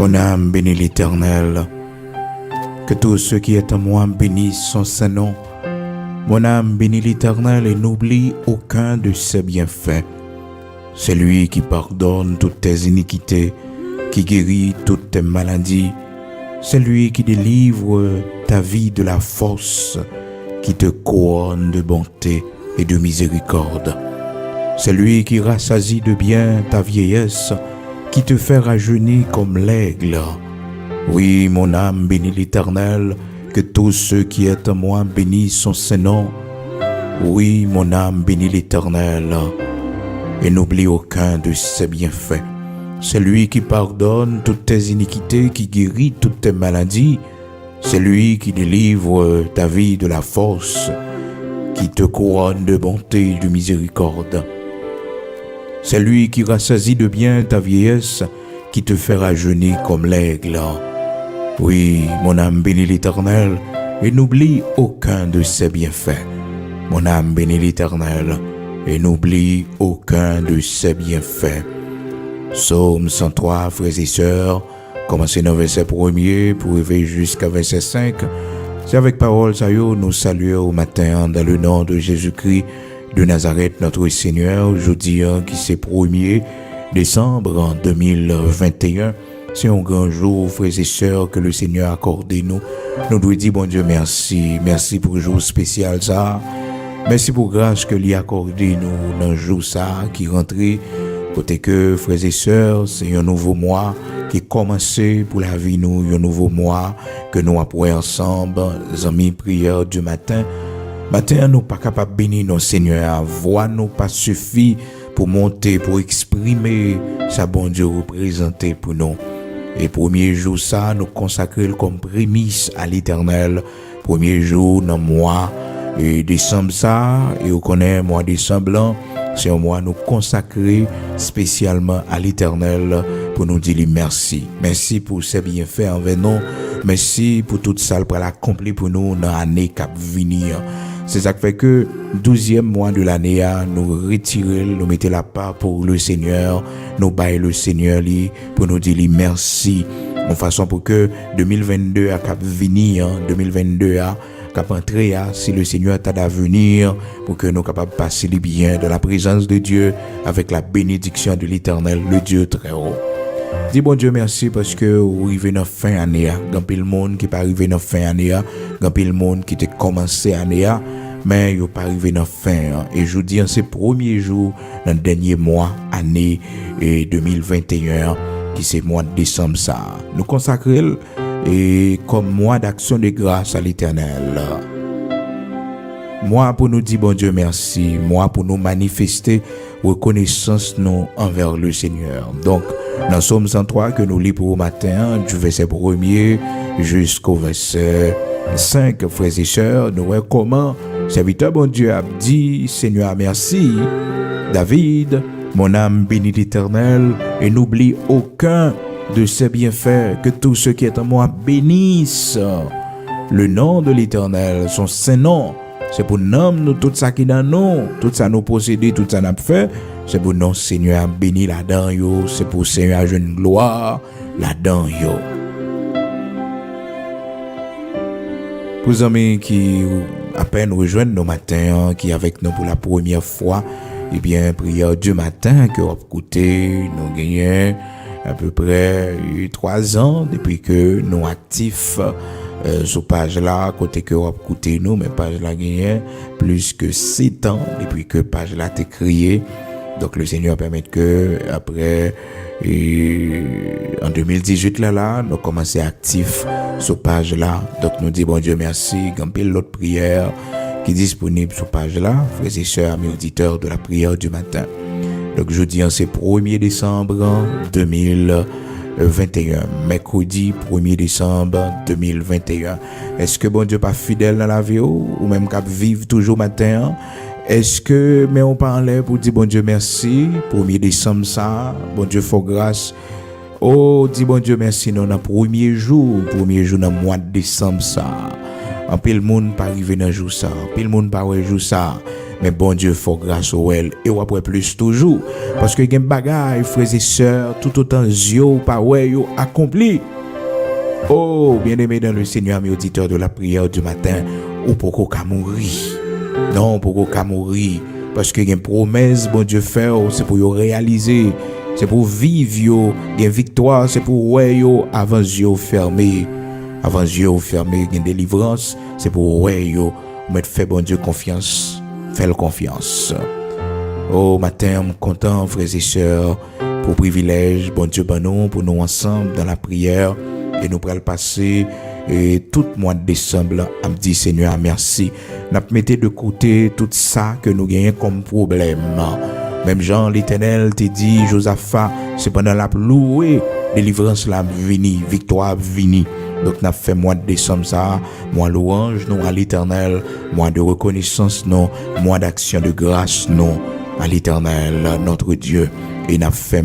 Mon âme bénit l'Éternel. Que tous ceux qui est en moi bénissent son saint nom. Mon âme bénit l'Éternel et n'oublie aucun de ses bienfaits. C'est lui qui pardonne toutes tes iniquités, qui guérit toutes tes maladies. C'est lui qui délivre ta vie de la force, qui te couronne de bonté et de miséricorde. C'est lui qui rassasie de bien ta vieillesse, qui te fait rajeunir comme l'aigle. Oui, mon âme bénit l'Éternel, que tous ceux qui est en moi bénissent son saint nom. Oui, mon âme bénit l'Éternel, et n'oublie aucun de ses bienfaits. C'est lui qui pardonne toutes tes iniquités, qui guérit toutes tes maladies. C'est lui qui délivre ta vie de la force, qui te couronne de bonté et de miséricorde. C'est lui qui rassasie de bien ta vieillesse, qui te fait rajeunir comme l'aigle. Oui, mon âme bénit l'Éternel, et n'oublie aucun de ses bienfaits. Mon âme bénit l'Éternel, et n'oublie aucun de ses bienfaits. Psaume 103, frères et sœurs, commencez dans verset 1er pour arriver jusqu'à verset 5. C'est avec parole ça nous saluons au matin dans le nom de Jésus-Christ de Nazareth, notre Seigneur, aujourd'hui qui c'est 1er décembre en 2021. C'est un grand jour, frères et sœurs, que le Seigneur a accordé nous. Nous devons dire, bon Dieu, merci. Merci pour le jour spécial ça. Merci pour la grâce que lui a accordé nous dans le jour ça, qui rentrait. Côté que, frères et sœurs, c'est un nouveau mois qui commençait pour la vie nous, un nouveau mois que nous apprenons ensemble, les amis, prière du matin. Matin, nous pas capables de bénir nos Seigneurs. Voix nous pas suffit pour monter, pour exprimer sa bon Dieu représenté pour nous. Et premier jour ça, nous consacrer comme prémisse à l'Éternel. Premier jour dans le mois et décembre ça, et on connaît mois décembre, c'est un mois nous consacrer spécialement à l'Éternel pour nous dire merci. Merci pour ses bienfaits envers nous. Merci pour tout ça pour l'accomplir pour nous dans l'année qui va venir. C'est ça qui fait que 12e mois de l'année, nous retirer, nous mettre la part pour le Seigneur, nous bailler le Seigneur pour nous dire merci. En façon pour que 2022 a cap venir, 2022 a cap entrer, si le Seigneur t'a à venir, pour que nous capables de passer les biens de la présence de Dieu avec la bénédiction de l'Éternel, le Dieu très haut. Dis bon Dieu merci parce que vous arrivez dans fin année, dans pile monde qui pas arrivé dans fin année, dans pile monde qui a commencé année, mais il pas arrivé dans fin. Et je vous dis c'est premier jour dans le dernier mois année 2021 qui c'est mois de décembre ça. Nous consacrer et comme mois d'action de grâce à l'Éternel. Moi pour nous dire bon Dieu merci, moi pour nous manifester reconnaissance nous envers le Seigneur. Donc dans Psaume 103 que nous lisons au matin, du verset 1er jusqu'au verset 5, frères et sœurs, nous voyons comment serviteur bon Dieu a dit, Seigneur merci, David, mon âme bénit l'Éternel et n'oublie aucun de ses bienfaits, que tous ceux qui est en moi bénissent le nom de l'Éternel, son saint nom. C'est pour nous, tout ça qui est dans nous, tout ça nous posséder, tout ça nous fait. C'est pour nous, Seigneur, béni là-dedans, yo. C'est pour Seigneur, jeune gloire là-dedans, yo. Pour les amis qui à peine rejoignent nos matins, qui avec nous pour la première fois, eh bien, prière du matin, que vous écoutez, nous gagnons à peu près 3 ans depuis que nous actifs sur page là, côté que vous écoutez nous, mais page là gagne plus que 7 ans depuis que page là t'est créée. Donc le Seigneur permet que après en 2018 là nous commençons actifs sur page là. Donc nous dit bon Dieu merci, gampil l'autre prière qui est disponible sur page là, frères et sœurs, amis auditeurs de la prière du matin. Donc jeudi c'est 1er décembre 2021, mercredi 1er décembre 2021. Est-ce que bon Dieu pas fidèle dans la vie ou même cap vivre toujours matin? Est-ce que mais on parlait pour dire bon Dieu merci 1er décembre ça, bon Dieu faut grâce. Oh, dis bon Dieu merci non dans premier jour dans le mois de décembre ça. En pile monde pas arrivé dans jour ça, en pile monde pas ouais jour ça. Mais bon Dieu, faut grâce au elle. Et ou après plus toujours. Parce que il y a des bagailles, frères et sœurs, tout autant yeux, pas ouais, yo accompli. Oh, bien-aimé dans le Seigneur, mes auditeurs de la prière du matin, ou pourquoi qu'à mourir. Non, pourquoi qu'à mourir. Parce que il y a une promesse, bon Dieu fait, c'est pour y réaliser. C'est pour vivre, il y a une victoire, c'est pour ouais, yo, avant yeux fermés. Avant yeux fermés, il y a une délivrance, c'est pour ouais, yo, mettre fait bon Dieu confiance. Fais-le confiance. Oh, matin, je suis content, frères et sœurs, pour le privilège, bon Dieu, ben nous, pour nous ensemble dans la prière, et nous pourrons le passer, et tout le mois de décembre, à me dire, Seigneur, merci. Nous mettons de côté tout ça que nous gagnons comme problème. Même Jean l'Éternel te dit, Josaphat, c'est pendant la louée, délivrance la vini, victoire vini. Donc, nous avons fait mois de décembre ça, mois louange, non à l'Éternel, mois de reconnaissance, non, mois d'action de grâce, non, à l'Éternel, notre Dieu. Et nous avons fait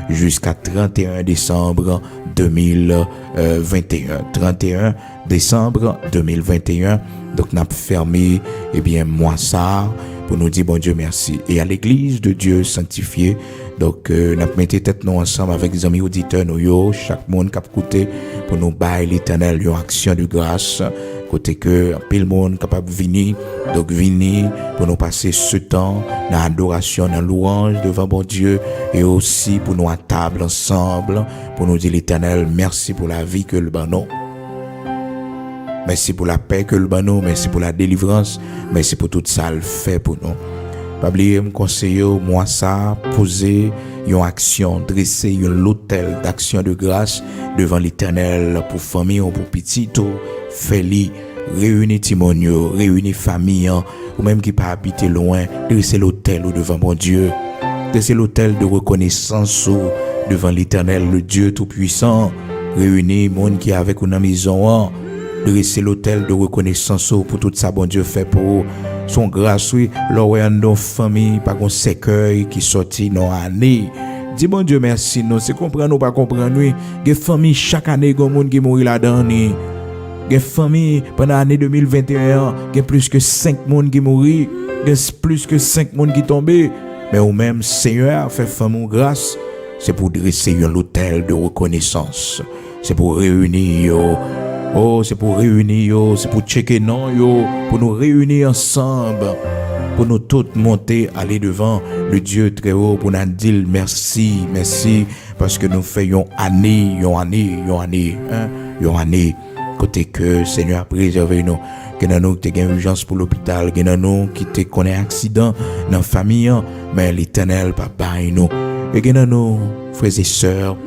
jusqu'à 31 décembre 2021. 31 décembre 2021. Donc, nous avons fermé, eh bien, mois ça, pour nous dire, bon Dieu, merci. Et à l'église de Dieu sanctifié, donc, nous avons mis tête nous ensemble avec les amis auditeurs, nous, chaque monde qui a écouté, pour nous bailler l'Éternel, une action de grâce, côté que, peu le monde capable de venir, donc venir, pour nous passer ce temps, dans l'adoration, dans la louange devant bon Dieu, et aussi pour nous à table ensemble, pour nous dire l'Éternel, merci pour la vie que le banon. Merci pour la paix que le banon, merci pour la délivrance, merci pour tout ça le fait pour nous. Pas oublier me conseiller moi ça poser une action dresser un l'autel d'action de grâce devant l'Éternel pour famille ou pour petit ou feli réunir timonio réunir famille ou même qui pas habiter loin dresser l'autel ou devant mon Dieu dresser l'autel de reconnaissance ou devant l'Éternel le Dieu tout puissant réunir monde qui avec une maison dresser l'autel de reconnaissance pour tout ça bon Dieu fait pour son grâce, oui, l'oreille de famille, pas qu'on s'écueille qui sortit dans l'année. Dis bon Dieu merci, non, c'est comprendre ou pas comprendre, oui. Des familles, chaque année, il y a des gens qui mourent là-dedans. Des familles, pendant l'année 2021, il y a plus que 5 personnes qui mourent. Il y a plus que 5 personnes qui tombent. Mais au même Seigneur fait famille grâce, c'est pour dresser un hôtel de reconnaissance. C'est pour réunir, oh, c'est pour réunir, c'est pour checker non, pour nous réunir ensemble, pour nous tous monter, aller devant le Dieu très haut, pour nous dire merci, merci, parce que nous faisons année, côté que Seigneur a préservé nous, que nous qui avons urgence pour l'hôpital, que nous qui te connaît accident dans la famille, mais l'Éternel papa et nous, et que nous, frères et sœurs,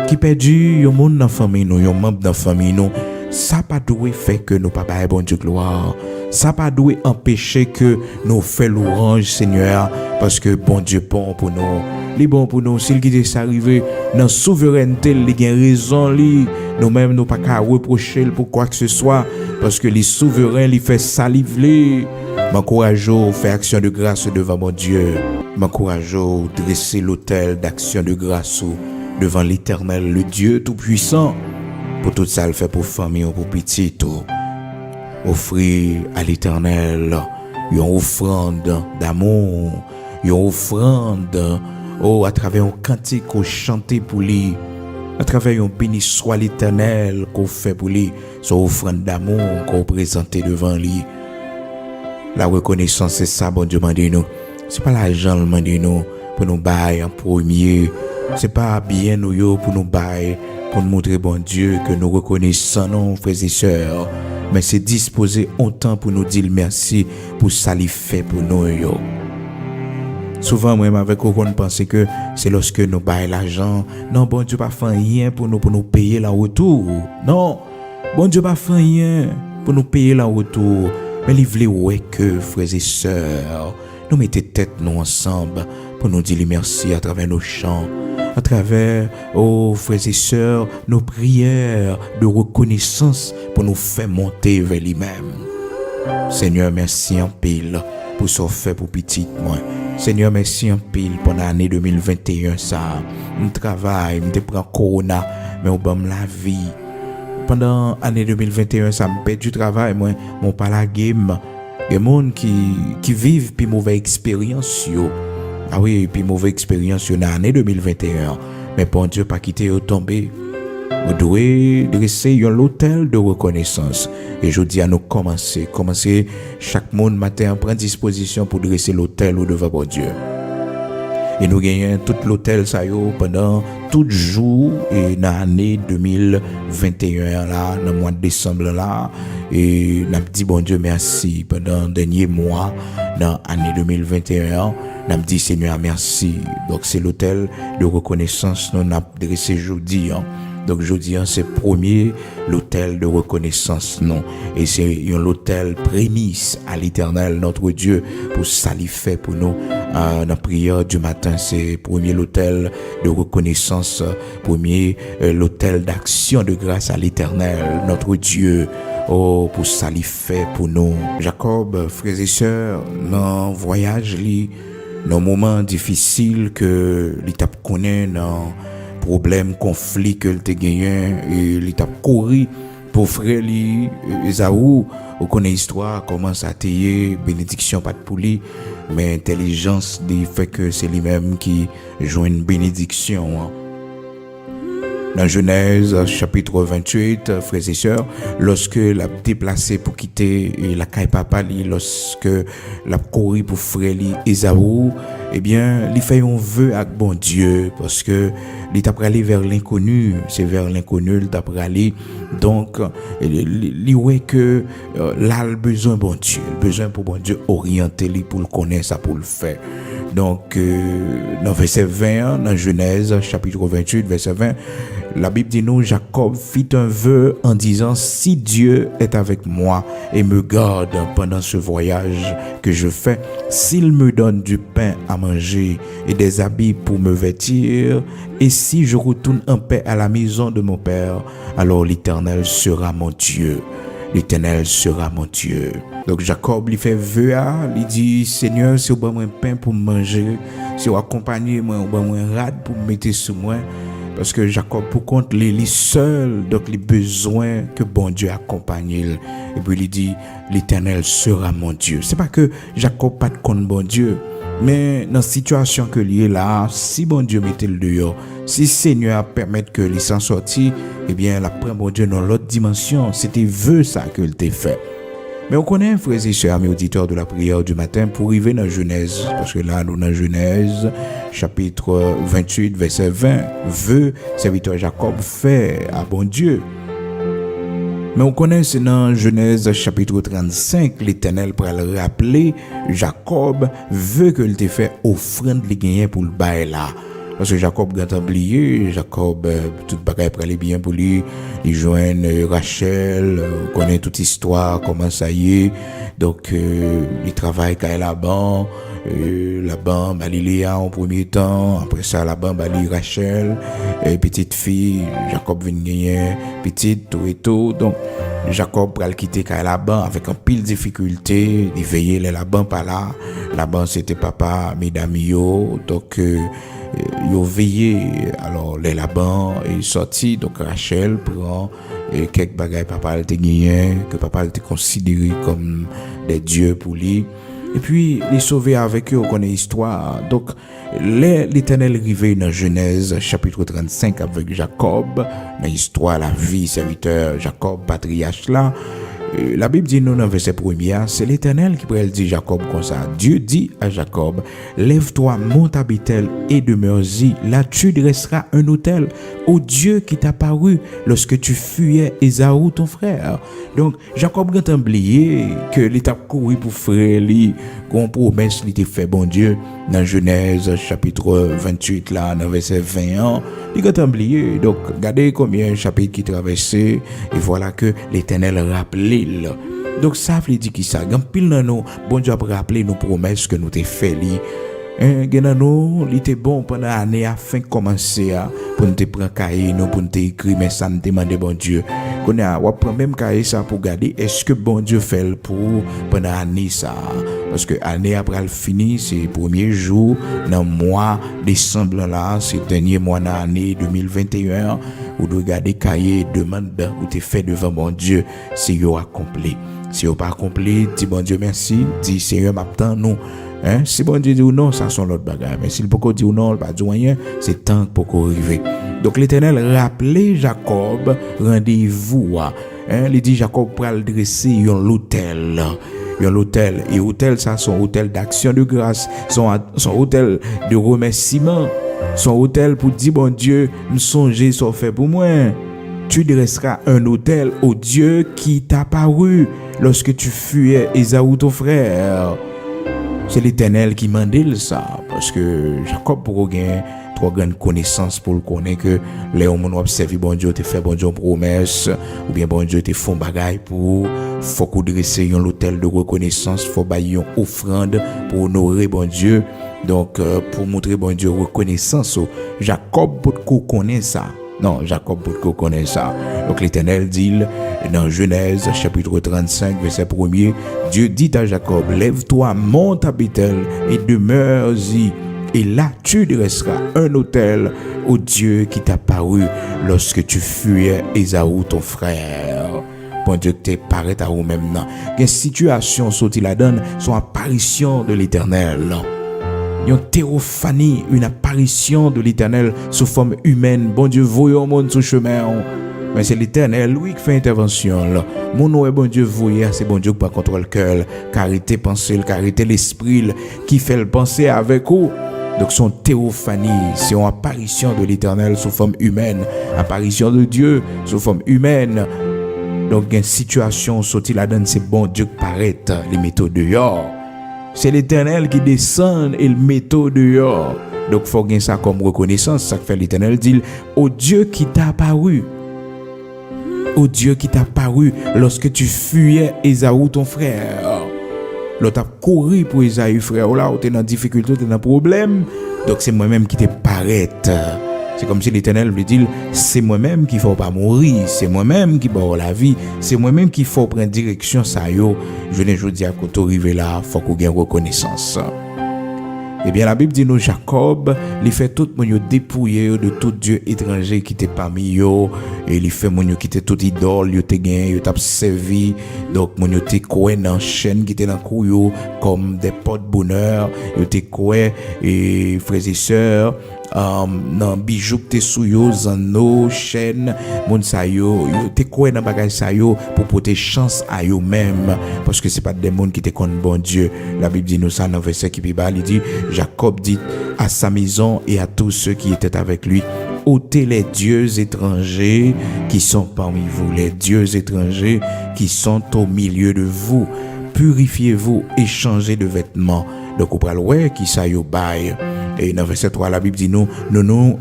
qui perdu un monde dans la famille, nous, un membre dans la famille, nous, ça pas doué fait que nous pas bailler bon Dieu gloire. Ça pas doué empêcher que nous fait louange Seigneur parce que bon Dieu bon pour nous. Les bon pour nous s'il qui est arrivé dans souveraineté, il y a raison li. Nous-mêmes nous pas qu'à reprocher pour quoi que ce soit parce que les souverains li fait saliver. M'encourage à faire action de grâce devant mon Dieu. M'encourage à dresser l'autel d'action de grâce devant l'Éternel, le Dieu tout-puissant. Pour tout ça, le fait pour famille ou pour petit tout. Offrir à l'Éternel une offrande d'amour, une offrande à travers un cantique qu'on chante pour lui, à travers un béni soit l'Éternel qu'on fait pour lui, son offrande d'amour qu'on présente devant lui. La reconnaissance, c'est ça, bon Dieu, demande nous. C'est pas l'argent, demande nous, pour nous bailler en premier. C'est pas bien nous pour nous bailler. Pour nous montrer, bon Dieu, que nous reconnaissons nos frères et sœurs, mais c'est disposer autant pour nous dire merci pour ça qu'il fait pour nous. Souvent, moi, avec on pense que c'est lorsque nous baillons l'argent. Non, bon Dieu, pas fait rien pour nous payer la retour. Non, bon Dieu, pas fait rien pour nous payer la retour. Mais il voulait ouais que, frères et sœurs, nous mettons tête nous ensemble pour nous dire merci à travers nos chants. À travers, frères et sœurs, nos prières de reconnaissance pour nous faire monter vers lui-même. Seigneur, merci en pile pour ce fait pour petit moi. Seigneur, merci en pile pour l'année 2021 ça. On travaille, on prend corona, mais on donne la vie. Pendant l'année 2021 ça me perd du travail, moi, mon pas la game. Et monde qui vivent puis mauvaise expérience yo. Ah oui, puis mauvaise expérience yo dans l'année 2021. Mais bon Dieu pas quitter au tomber. Vous devez dresser un hôtel de reconnaissance. Et je dis à nous commencer chaque monde matin prendre disposition pour dresser l'hôtel au devant bon Dieu. Et nous gagnons tout l'hôtel ça yo pendant tout jour et dans l'année 2021 là, dans le mois de décembre là, et n'a dit bon Dieu merci pendant le dernier mois dans l'année 2021, n'a dit Seigneur merci. Donc c'est l'hôtel de reconnaissance nous n'a dressé aujourd'hui. Donc jeudi c'est premier l'hôtel de reconnaissance non, et c'est l'hôtel prémisse à l'Éternel notre Dieu pour ça il fait pour nous dans la prière du matin. C'est premier l'hôtel de reconnaissance, premier l'hôtel d'action de grâce à l'Éternel notre Dieu. Oh, pour ça il fait pour nous. Jacob, frères et sœurs, dans voyage li, dans moment difficile que l'étape connaît, dans problème, conflit que te gagné, et l'étape couru pour frère li Esaou. On connaît l'histoire, comment ça a été, bénédiction pas de pour lui, mais intelligence dit fait que c'est lui-même qui joue une bénédiction. Dans Genèse chapitre 28, frères et sœurs, lorsque l'a déplacé pour quitter la caille papa, lorsque l'a couru pour frère Esaou, eh bien, il fait un vœu avec bon Dieu, parce que il t'a aller vers l'inconnu, c'est vers l'inconnu il t'a aller. Donc, il ouais que là le besoin bon Dieu, le besoin pour bon Dieu orienter lui pour le connaître, ça pour le faire. Donc, dans verset 20, dans Genèse chapitre 28, verset 20, la Bible dit nous, Jacob fit un vœu en disant, si Dieu est avec moi et me garde pendant ce voyage que je fais, s'il me donne du pain à manger et des habits pour me vêtir, et si je retourne en paix à la maison de mon père, alors l'Éternel sera mon Dieu. L'Éternel sera mon Dieu. Donc Jacob lui fait vœu, il dit, Seigneur, si vous avez un pain pour manger, si vous accompagnez moi, vous avez un rad pour me mettre sur moi, parce que Jacob pour compte les seul, donc les besoins que bon Dieu accompagne. Et puis il dit, l'Éternel sera mon Dieu. C'est pas que Jacob pas de compte bon Dieu, mais dans la situation que il est là, si bon Dieu mettait le dehors, si Seigneur permet que il s'en sorti, eh bien la prend bon Dieu dans l'autre dimension. C'était vœu ça que il t'a fait. Mais on connaît, frères et sœurs, amis auditeurs de la prière du matin, pour arriver dans Genèse, parce que là, nous dans Genèse, chapitre 28, verset 20, vœu, serviteur Jacob fait à bon Dieu. Mais on connaît, c'est dans Genèse, chapitre 35, l'Éternel pour le rappeler, Jacob veut que il t'ait fait offrande les gagnants pour le bail là. Parce que Jacob a oublié, Jacob, tout bagaille pour aller bien pour lui, il joint Rachel, on connaît toute l'histoire, comment ça y est, donc il travaille quand Laban, Laban, Léa en premier temps, après ça Laban, Rachel, petite fille, Jacob vient gagner, petite, tout et tout, donc Jacob pral quitter Laban avec un pile de difficulté, il veillait les Laban pas là, Laban c'était papa, mesdames yo, donc ils ont veillé, alors les Laban est sorti, donc Rachel prend quelques bagages papa était gagné, que papa était considéré comme des dieux pour lui, et puis les sauver avec eux, on connaît l'histoire. Donc l'Éternel arrivé dans Genèse chapitre 35 avec Jacob, dans l'histoire la vie serviteur Jacob patriarche là. La Bible dit nous dans verset 1er, c'est l'Éternel qui pourrait dire Jacob comme ça. Dieu dit à Jacob, lève-toi, monte à Bethel et demeure-y. Là tu dresseras un autel au Dieu qui t'a paru lorsque tu fuyais Ésaü ton frère. Donc Jacob a oublié que l'étape couru pour frère lui, qu'on promesse lui fait bon Dieu dans Genèse chapitre 28 là dans verset 21. Il a oublié. Donc regardez combien de chapitres qui traversaient et voilà que l'Éternel rappelait. Donc ça veut dire qui ça grand pile dans nous bon Dieu a rappelé nos promesses que nous t'ai fait li nous il était bon pendant l'année afin commencer pour nous te prendre cahier nous pour nous écrire mais ça nous demander bon Dieu qu'on a on prend même cahier ça pour garder est-ce que bon Dieu fait pour pendant l'année ça parce que l'année après elle finit c'est premier jour dans mois décembre là c'est dernier mois dans l'année 2021 ou de regarder cahier demande ou t'es fait devant bon Dieu c'est yo accompli Si vous pas accompli, dis bon Dieu merci, dis Seigneur m'attend nous. Hein? Si bon Dieu dit ou non, ça sont l'autre bagarre. Mais s'il peut pas dire ou non, il pas dire rien, c'est temps pour qu'on arrive. Donc l'Éternel rappelait Jacob, rendez-vous. Hein? Il dit Jacob pour le dresser un hôtel. Un hôtel. Et hôtel, ça, son hôtel d'action de grâce, son hôtel de remerciement, son hôtel pour dire bon Dieu, me songer ce fait pour moi. Tu dresseras un hôtel au Dieu qui t'a paru lorsque tu fuyais Ésaü ton frère. C'est l'Éternel qui m'a dit ça, parce que Jacob pour gagner trop grande connaissance pour le connaître que les hommes ont observé bon Dieu te fait bon Dieu promesse ou bien bon Dieu te font bagaille pour faut qu'on dresse un hôtel de reconnaissance, faut bailler une offrande pour honorer bon Dieu. Donc pour montrer bon Dieu reconnaissance, Jacob pour qu'on connaisse ça. Non, Jacob pour qu'on connaisse ça. Donc l'Éternel dit dans Genèse chapitre 35 verset 1er, Dieu dit à Jacob, lève-toi, monte à Bethel et demeure-y. Et là, tu dresseras un autel au Dieu qui t'a paru lorsque tu fuyais Ésaü ton frère. Bon Dieu t'es paraît à vous-même. Quelle situation sorti la donne, son apparition de l'Éternel. Une théophanie, une apparition de l'Éternel sous forme humaine. Bon Dieu, voyons au monde sous chemin. Mais c'est l'Éternel, lui, qui fait intervention. Mon nom est bon Dieu, voyez, c'est bon Dieu qui contrôle le cœur, carité pensée, carité l'esprit, qui fait le penser avec vous. Donc son théophanie, c'est une apparition de l'Éternel sous forme humaine, apparition de Dieu sous forme humaine. Donc une situation sortie là-dedans, c'est bon Dieu qui paraît, les méthodes dehors. C'est l'Éternel qui descend et le métaux dehors. Donc il faut gagner ça comme reconnaissance. Ça fait l'Éternel dit au Dieu qui t'a apparu. Au Dieu qui t'a apparu lorsque tu fuyais Ésaü ton frère. L'autre a couru pour Ésaü frère. Là, tu es dans difficulté, tu es dans problème. Donc c'est moi-même qui te paraît. C'est comme si l'Éternel lui dit, c'est moi-même qui faut pas mourir, c'est moi-même qui va la vie, c'est moi-même qui faut prendre direction ça yo. Je ne dis à quand tu arrives là, faut qu'on ait reconnaissance. Eh bien, la Bible dit nous, Jacob, il fait tout le monde dépouiller de tout Dieu étranger qui était parmi eux, et il fait mon qui était tout idole, il était gagné, il t'a servi, donc mon était quoi dans chaîne qui était dans couillou comme des porte-bonheur, il était quoi et frères et sœurs. Nan bijoux que t'es sous yo, zanno, chaîne, moun sa yo t'es quoi dans bagage sa yo pour porter chance à yo même parce que c'est pas des monde qui te connaissent bon Dieu. La Bible dit nous ça dans verset qui bas, il dit Jacob dit à sa maison et à tous ceux qui étaient avec lui, ôtez les dieux étrangers qui sont parmi vous, les dieux étrangers qui sont au milieu de vous, purifiez-vous et changez de vêtements. Donc on parle ouais qui ça yo bail. Et dans verset 3 la Bible dit nous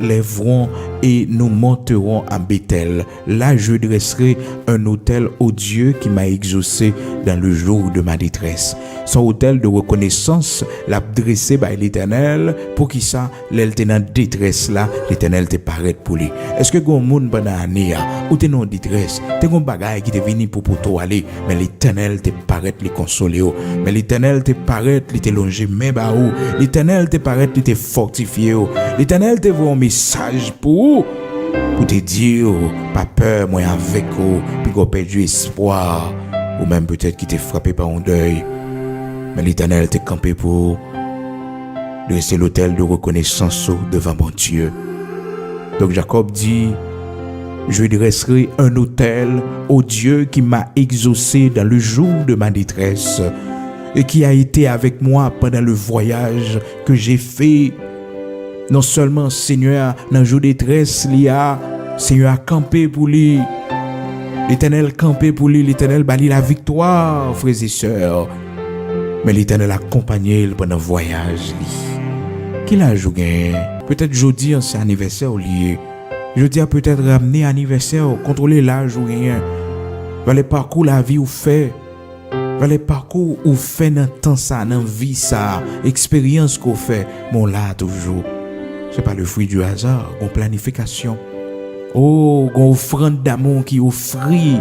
lèverons et nous monterons à Bethel. Là je dresserai un autel au Dieu qui m'a exaucé dans le jour de ma détresse. Son autel de reconnaissance l'a dressé par l'Éternel pour qui ça l'elle dans détresse là l'Éternel te paraît pour lui. Est-ce que gon monde pendant année ou t'es dans détresse, t'es gon bagaille qui te venu pour toi aller, mais l'Éternel te paraît les consoler. Mais l'Éternel te paraît li te longer mais ba ou, l'Éternel te paraît li te fortifier. L'Éternel te voit un message pour te dire pas peur moi avec vous, puis qu'on perdu espoir ou même peut-être qui t'est frappé par un deuil. Mais l'Éternel t'est campé pour dresser l'autel de reconnaissance devant mon Dieu. Donc Jacob dit, je dresserai un autel au Dieu qui m'a exaucé dans le jour de ma détresse et qui a été avec moi pendant le voyage que j'ai fait. Non seulement Seigneur, dans le jour de détresse, Seigneur a campé pour lui. L'Éternel campé pour lui, l'Éternel bali la victoire, frères et sœurs. Mais l'Éternel a accompagné pendant le voyage. Qui l'a joué? Peut-être jeudi, c'est anniversaire au lieu. Jeudi a peut-être ramené anniversaire, contrôler l'âge ou rien. Dans les parcours la vie ou fait. Dans les parcours ou fait dans temps ça, dans vie ça, expérience qu'on fait, mon là toujours. C'est pas le fruit du hasard, une planification. Oh, une offrande d'amour qui offrit,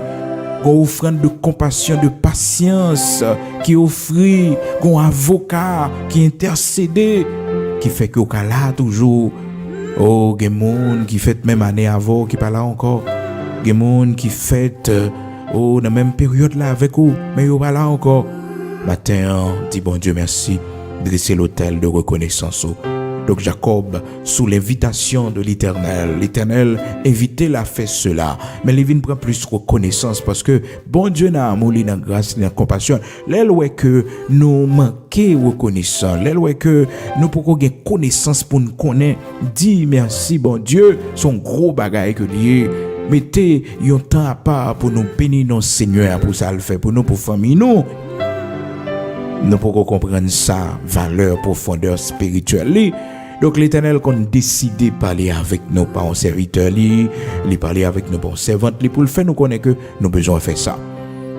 une offrande de compassion, de patience qui offrit, un avocat qui intercédait, qui fait que au cas là toujours. Oh, il y a des gens qui fêtent même année avant, qui pas là encore. Il y a des gens qui fêtent Oh, dans la même période là avec vous, mais vous pas là encore. Matin, dit bon Dieu merci, dresser l'autel de reconnaissance. Donc Jacob, sous l'invitation de l'Éternel invitait l'a fait cela. Mais Lévin prend plus reconnaissance parce que bon Dieu n'a amour, n'a grâce, n'a compassion. L'aile ouais que nous manquons reconnaissance. L'aile ouais que nous pouvons gagner connaissance pour nous connaître. Dis merci bon Dieu, son gros bagage que lié. Mettez un temps à part pour nous bénir nos Seigneur pour ça le fait pour nous pour famille nous. Nous pouvons comprendre ça, valeur, profondeur spirituelle. Donc l'Éternel qu'on décidé de parler avec nos parents serviteurs, il parler avec nos bons servantes, pour le faire nous connaître que nous besoin de faire ça.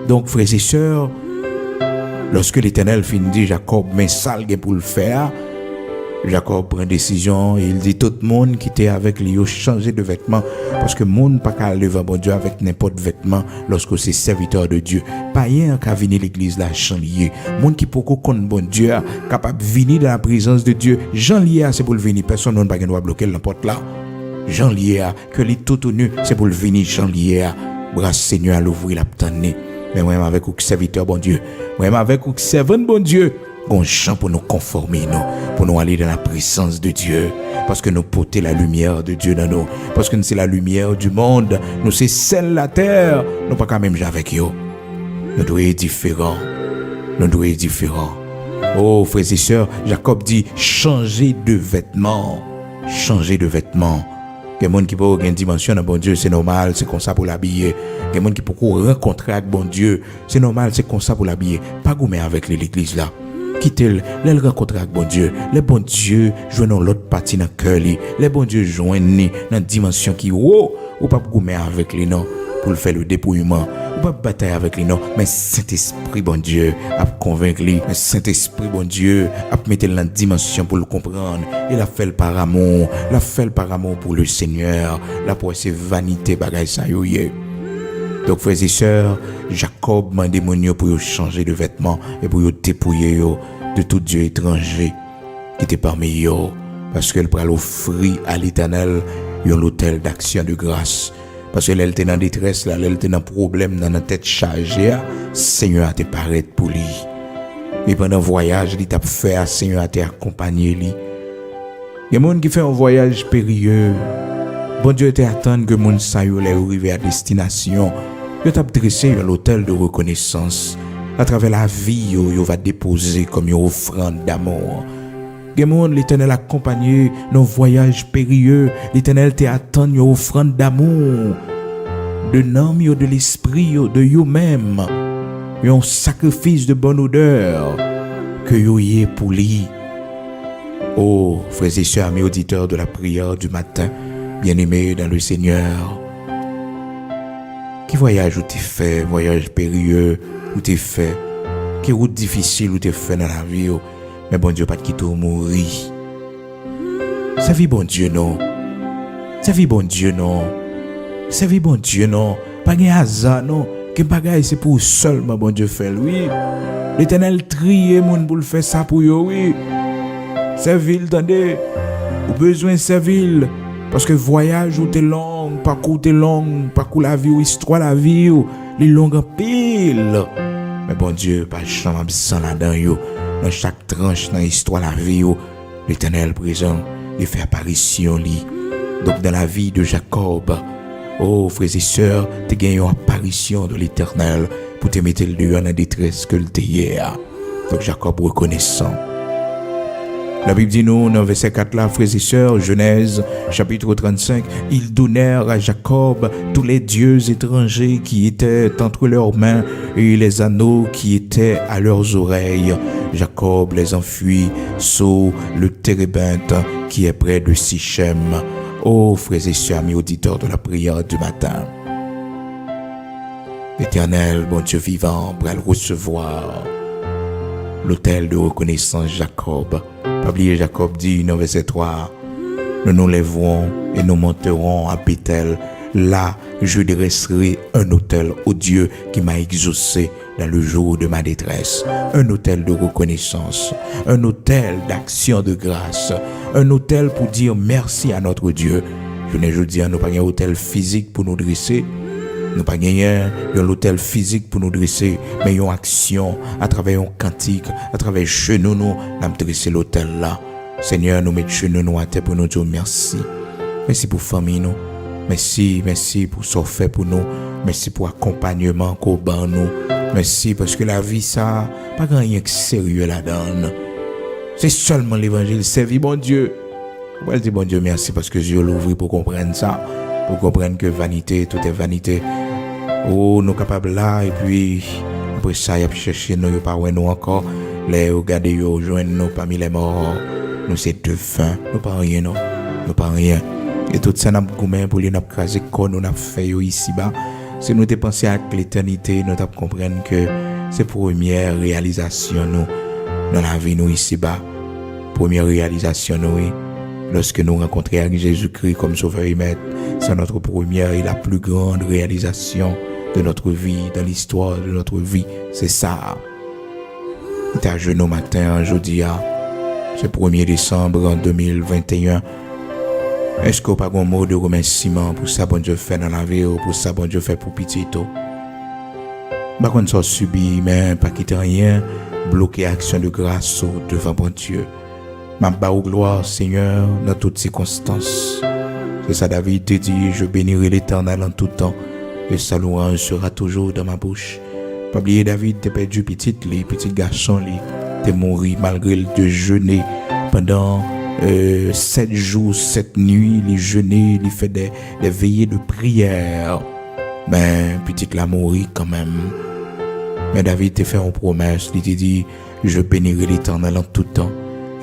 Donc frères et sœurs, lorsque l'Éternel finit Jacob mais sale pour le faire, Jacob prend décision et il dit tout le monde qui était avec lui changer de vêtements parce que le monde pas qu'à aller devant bon Dieu avec n'importe vêtement lorsque c'est serviteur de Dieu. Pas rien qu'à venir l'église là chanlier. Monde qui peut connaître bon Dieu capable de venir dans la présence de Dieu. Jean lié c'est pour le venir, personne ne pas doit bloquer la porte là. Jean lié que les tout nu c'est pour le venir Jean lié bras Seigneur à l'ouvrir la tannée. Mais moi avec vous serviteur bon Dieu. Moi avec vous servant bon Dieu. Bon chant pour nous conformer, pour nous aller dans la présence de Dieu, parce que nous porter la lumière de Dieu dans nous, parce que nous c'est la lumière du monde, nous c'est celle de la terre, nous pas quand même avec eux. Nous devons être différents, Oh frères et sœurs, Jacob dit changer de vêtements, Il y a des gens qui peuvent une dimension dans bon Dieu, c'est normal, c'est comme ça pour l'habiller. Il y a des gens qui peuvent rencontrer avec bon Dieu, c'est normal, c'est comme ça pour l'habiller. Pas gourmet avec l'église là. Quittez-le, les rencontrer avec bon Dieu. Les bon Dieu joignent l'autre partie dans le cœur. Les bon Dieu joignent dans la dimension qui ou pas gourmet avec les non pour le faire le dépouillement. Ou pas batailler avec les non. Mais Saint-Esprit bon Dieu a convaincre lui. Mais Saint-Esprit bon Dieu a mettre dans la dimension pour le comprendre. Il a fait le par amour. Il a fait le par amour pour le Seigneur. Là pour ces vanités bagaille ça yoye. Donc frères et sœurs, Jacob m'a demandé pour changer de vêtements et pour dépouiller de tout Dieu étranger qui était parmi eux, parce qu'elle pourra l'offrir à l'Éternel un hôtel d'action de grâce. Parce qu'elle était dans détresse, elle était dans problème, dans la tête chargée, Seigneur a te paraître pour lui. Et pendant le voyage, il t'a fait, Seigneur a te accompagné lui. Il y a des gens qui font un voyage périlleux. Bon Dieu te attend que mon saillot les arrive à destination. Yo t'a dressé un hôtel de reconnaissance. À travers la vie, yo va déposer comme une offrande d'amour. L'Éternel accompagné nos voyages périlleux. L'Éternel te attend une offrande d'amour. De l'âme, de l'esprit, de vous-même. Un sacrifice de bonne odeur que yo y est pour lui. Oh, frères et sœurs, amis auditeurs de la prière du matin, bien-aimés dans le Seigneur. Qui voyage où t'es fait, voyage périlleux où t'es fait, qui route difficile où t'es fait dans la vie, mais bon Dieu pas de quitter ou mourir. Ça vie bon Dieu non. Ça vie bon Dieu non. Ça vie bon Dieu non. Pas de hasard non. Que bagaille c'est pour seulement bon Dieu fait oui. L'Éternel trie moun pour le faire ça pour yo oui. Servir attendez. Ou besoin servir. Parce que voyage ou t'es long, parcours la vie ou histoire la vie ou les longues pile. Mais bon Dieu, pas jamais sans là-dedans yo. Dans chaque tranche dans l'histoire la vie ou l'Éternel présent, il fait apparition li. Donc dans la vie de Jacob, oh frères et sœurs, tu gagnes une apparition de l'Éternel pour te mettre le dehors dans la détresse que le hier. Donc Jacob reconnaissant. La Bible dit nous, dans verset 4 là, frères et sœurs, Genèse, chapitre 35, ils donnèrent à Jacob tous les dieux étrangers qui étaient entre leurs mains et les anneaux qui étaient à leurs oreilles. Jacob les enfuit sous le térébinthe qui est près de Sichem. Ô frères et sœurs, amis auditeurs de la prière du matin, l'Éternel, bon Dieu vivant, pour le recevoir l'autel de reconnaissance Jacob. Pas oublier Jacob dit dans verset 3, nous nous lèverons et nous monterons à Bethel. Là, je dresserai un autel au Dieu qui m'a exaucé dans le jour de ma détresse. Un autel de reconnaissance, un autel d'action de grâce, un autel pour dire merci à notre Dieu. Je ne dis à nous pas un autel physique pour nous dresser, Nous pas gagné un l'hôtel physique pour nous dresser, mais une action à travers un cantique, à travers genoux nous, nous dresser l'hôtel là. Seigneur, nous mettons genoux nous à terre pour nous dire merci. Merci pour famille nous. Merci pour ce fait pour nous. Merci pour accompagnement qu'on ban nous. Merci parce que la vie ça pas grand rien de sérieux là-dedans. C'est seulement l'évangile servi bon Dieu. On va dire bon Dieu merci parce que Dieu l'ouvre pour comprendre ça, pour comprendre que vanité, tout est vanité. Oh, nous capables là et puis après ça y a chercher nous pas ouais nous encore les regarder yo joindre nous parmi les morts. Nous c'est de fin, nous pas rien non. Nous pas rien. Et tout ça n'a goumé pour les n'a craser qu'on nous n'a fait ici bas. Si nous t'ai pensé à l'éternité, nous t'as comprendre que c'est première réalisation nous dans la vie nous ici bas. Première réalisation nous oui. Lorsque nous rencontrons avec Jésus-Christ comme sauveur et maître, c'est notre première et la plus grande réalisation de notre vie, dans l'histoire de notre vie. C'est ça. T'es à genoux matin, jeudi, c'est 1er décembre en 2021. Est-ce qu'on n'a pas un mot de remerciement pour ça bon Dieu fait dans la vie ou pour ça bon Dieu fait pour petit tout? Par contre, ça subit, mais pas quitter rien, bloquer action de grâce devant bon Dieu. Ma barre gloire, Seigneur, dans toutes circonstances. C'est ça, David te dit, je bénirai l'Éternel en tout temps, et sa louange sera toujours dans ma bouche. Pas oublier, David, t'es perdu petit garçon, t'es mort malgré le jeûner pendant 7 jours, 7 nuits, il jeûnait, il fait des veillées de prière. Ben, petite la mourit quand même. Mais David t'a fait une promesse, il t'a dit, je bénirai l'Éternel en tout temps,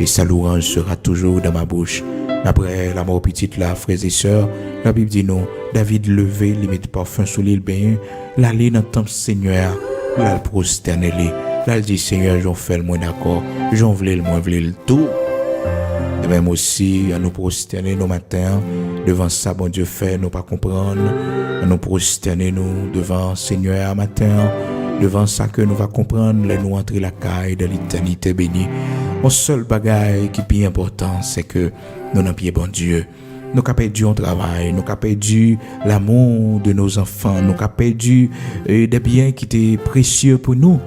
et sa louange sera toujours dans ma bouche. Après la mort petite là, frères et sœurs, la Bible dit non, David levé, il met parfum sous l'île bain, l'aller dans le temple Seigneur, là le prosterner, là il dit Seigneur, j'en fais le moins d'accord, j'en voulais le moins, voulais le tout. Et même aussi, à nous prosterner nos matins, devant ça, bon Dieu fait, nous pas comprendre, à nous prosterner nous devant Seigneur matin, devant ça que nous va comprendre, les nous entrer la caille de l'éternité bénie. Mon seul bagage qui est plus important, c'est que nous n'avons pas bon Dieu. Nous avons perdu un travail, nous avons perdu l'amour de nos enfants, nous avons perdu des biens qui étaient précieux pour nous.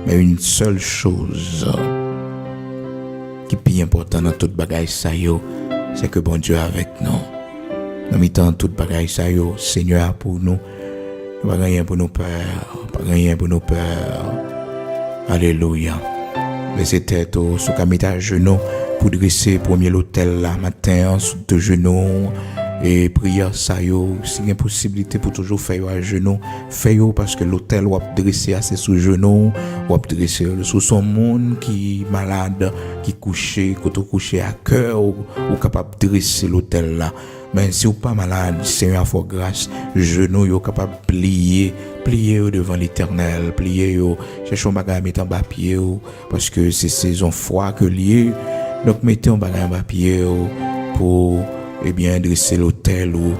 Mais une seule chose qui est plus important dans toute bagage ça, c'est que bon Dieu est avec nous. Dans mi-temps, toute bagage ça, Seigneur pour nous. Pas rien pour nos peurs, pas rien pour nos peurs. Alléluia. Laissez tête sous camita genoux pour dresser premier l'autel là matin sous deux genoux et prière ça yo si il y a possibilité pour toujours faire à genoux faire parce que l'autel ou dresser assez sous genoux ou dresser sous son monde qui malade qui couché à cœur ou capable dresser l'autel là. Mais si vous pas malade, Seigneur faut grâce, genoux yo capable plier devant l'Éternel, plier yo, cherchez un bagage mettre en bas pied parce que c'est saison froid que lié. Donc mettez un bagage en bas pied pour dresser l'autel ou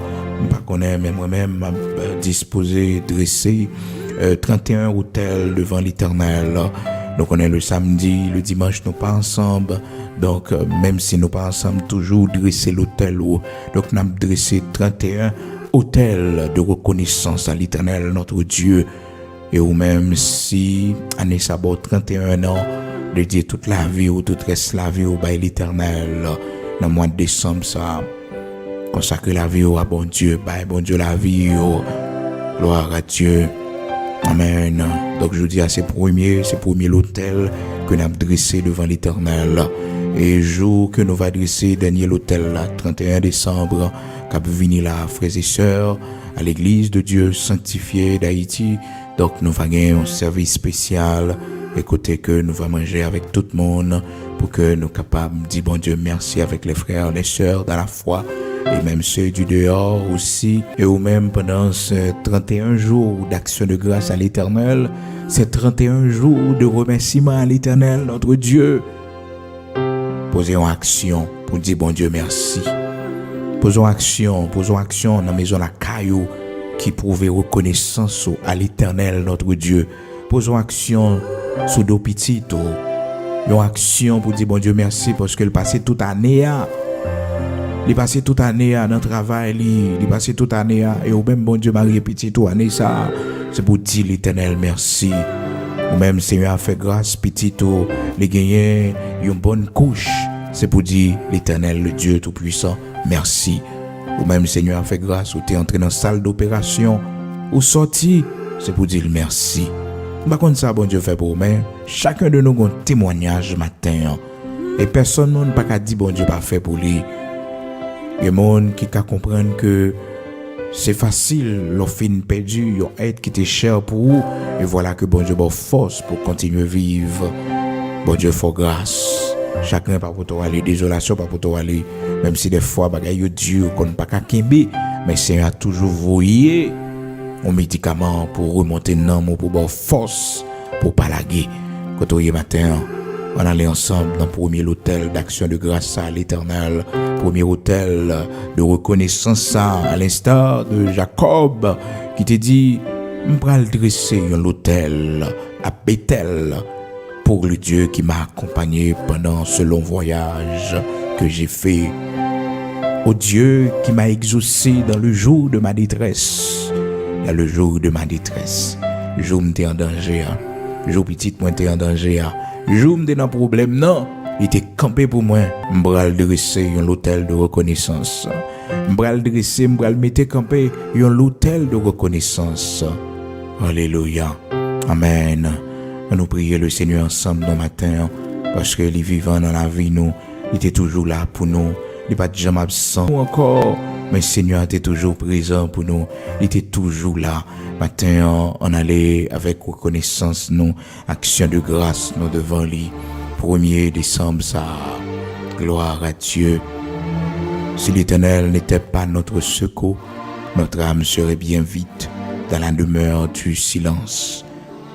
pas connaître mais moi-même m'a disposé dresser 31 autels devant l'Éternel. Donc on est le samedi, le dimanche nous pas ensemble. Donc même si nous pas ensemble toujours dresser l'autel donc nous avons dressé 31 autels de reconnaissance à l'Éternel notre Dieu et ou même si année sabot 31 ans dédier toute la vie ou toute reste la vie au bail l'Éternel dans le mois de décembre ça consacrer la vie à bon Dieu bail bon Dieu la vie gloire à Dieu. Amen. Donc je dis à c'est premier l'autel que nous avons dressé devant l'Éternel. Et jour que nous va dresser dernier l'autel là, 31 décembre, cap venir là, frères et sœurs, à l'église de Dieu sanctifiée d'Haïti. Donc nous va gagner un service spécial. Écoutez que nous va manger avec tout le monde pour que nous capables de dire bon Dieu merci avec les frères et les sœurs dans la foi. Et même ceux du dehors aussi, et ou même pendant ces 31 jours d'action de grâce à l'Éternel, ces 31 jours de remerciement à l'Éternel, notre Dieu. Posez en action pour dire bon Dieu merci. Posons action dans la maison la caillou qui prouve reconnaissance à l'Éternel, notre Dieu. Posons action sous dos petits, une action pour dire bon Dieu merci parce que le passé toute année Il passé toute année dans le travail, il passé toute année et au même bon Dieu marié petit tout année ça. C'est pour dire l'Éternel merci. Ou même Seigneur a fait grâce petit tout, les gagner une bonne couche. C'est pour dire l'Éternel, le Dieu tout-puissant, merci. Ou même Seigneur a fait grâce, ou t'es entré dans la salle d'opération, ou sorti, c'est pour dire merci. Par contre ça, bon Dieu fait pour moi. Chacun de nous a un témoignage matin. Et personne n'a pas qu'à dire bon Dieu pas fait pour lui. Il y a des gens qui comprennent que c'est facile, l'on fin perdu, yon aide qui était cher pour vous, et voilà que bon Dieu a force pour continuer à vivre. Bon Dieu faut grâce. Chacun pas pour toi aller, désolation pas pour toi aller, même si des fois bagay yo dur qu'on pas qu'à kembe, mais Seigneur a toujours voyé un médicament pour remonter nan pour avoir force pour pas laguer. Quand on y matin, on allait ensemble dans le premier hôtel d'action de grâce à l'Éternel, premier hôtel de reconnaissance à l'instar de Jacob qui te dit, m'pral dresser un hôtel à Bethel pour le Dieu qui m'a accompagné pendant ce long voyage que j'ai fait. Au Dieu qui m'a exaucé dans le jour de ma détresse. Dans le jour de ma détresse. Le jour où j'étais en danger. Le jour où petit moi j'étais en danger. Le jour où j'étais dans problème. Non, il était campé pour moi. M'bral dresser un hôtel de reconnaissance. M'bral dresser, m'bral mettre campé un hôtel de reconnaissance. Alléluia. Amen. Nous prions le Seigneur ensemble nos matins. Parce que les vivants dans la vie, nous, il était toujours là pour nous. Il n'est pas jamais absent. Ou encore, mais le Seigneur était toujours présent pour nous. Il était toujours là. Matin, on allait avec reconnaissance, nous, action de grâce, nous devant lui. 1er décembre, ça, gloire à Dieu. Si l'Éternel n'était pas notre secours, notre âme serait bien vite dans la demeure du silence.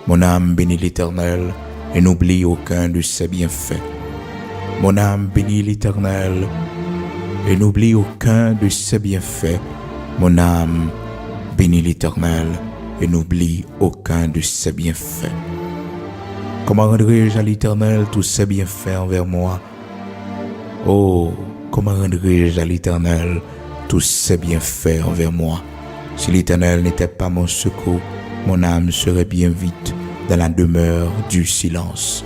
Mon âme bénit l'Éternel et n'oublie aucun de ses bienfaits. Mon âme bénit l'Éternel et n'oublie aucun de ses bienfaits. Mon âme bénit l'Éternel et n'oublie aucun de ses bienfaits. Comment rendrai-je à l'Éternel tous ses bienfaits envers moi? Oh, comment rendrai-je à l'Éternel tous ses bienfaits envers moi? Si l'Éternel n'était pas mon secours, mon âme serait bien vite dans la demeure du silence.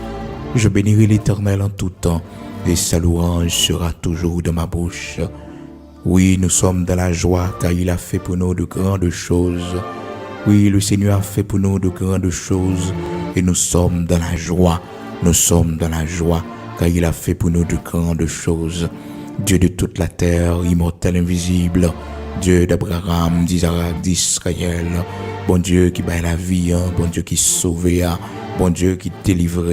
Je bénirai l'Éternel en tout temps, et sa louange sera toujours dans ma bouche. Oui, nous sommes dans la joie, car il a fait pour nous de grandes choses. Oui, le Seigneur a fait pour nous de grandes choses, et nous sommes dans la joie. Nous sommes dans la joie, car il a fait pour nous de grandes choses. Dieu de toute la terre, immortel, invisible, Dieu d'Abraham, d'Isaac, d'Israël, bon Dieu qui bat la vie, bon Dieu qui sauve, bon Dieu qui délivre.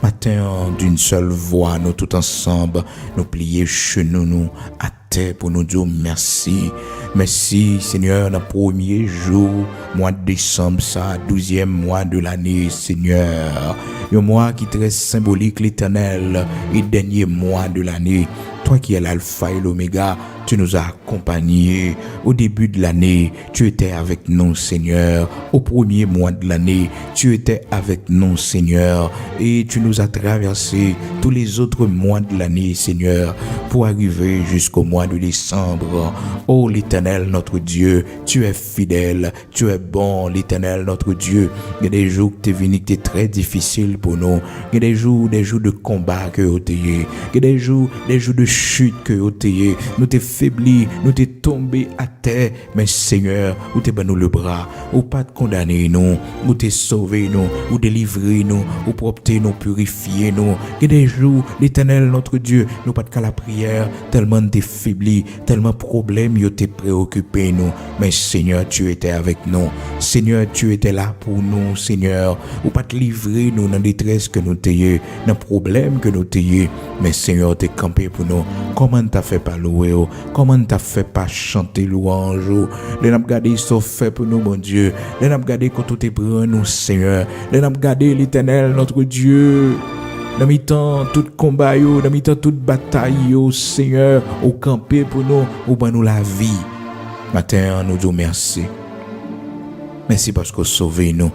Matin, d'une seule voix, nous tous ensemble, nous plier genoux nous à terre pour nous dire merci. Merci Seigneur, dans le premier jour, mois de décembre, ça, 12e mois de l'année, Seigneur. Un mois qui est très symbolique, l'Éternel, et dernier mois de l'année. Toi qui es l'alpha et l'oméga, tu nous as accompagnés au début de l'année. Tu étais avec nous, Seigneur. Au premier mois de l'année, tu étais avec nous, Seigneur. Et tu nous as traversé tous les autres mois de l'année, Seigneur, pour arriver jusqu'au mois de décembre. Oh, l'Éternel, notre Dieu, tu es fidèle, tu es bon, l'Éternel, notre Dieu. Il y a des jours que tu es venu, qui étaient très difficiles pour nous. Il y a des jours de combat que tu as. Il y a des jours de chute que tu as. Nous t'es faibli, nous t'es tombé à terre, mais Seigneur, ou t'es nous le bras, ou pas de condamner nous, ou t'es sauvé nous, ou délivrer nous, ou propter nous, purifier nous. Il y a des jours, l'Éternel, notre Dieu, nous pas de qu'à la prière, tellement t'es faibli, tellement problème, yo t'es préoccupé nous, mais Seigneur, tu étais avec nous. Seigneur, tu étais là pour nous, Seigneur, ou pas te livrer nous dans la détresse que nous t'ayons, dans le problème que nous t'ayons, mais Seigneur, t'es campé pour nous. Comment t'as fait pas louer? Comment t'as fait pas chanter louange? Les n'a regardé ce fait pour nous, mon Dieu. Les n'a regardé quand tout est pour nous, Seigneur. Les n'a regardé l'Éternel, notre Dieu. Dans mi-temps, tout combat, dans mi-temps, toute bataille, Seigneur, au campé pour nous, au ban nous la vie. Matin, nous disons merci. Merci parce que vous sauvez nous.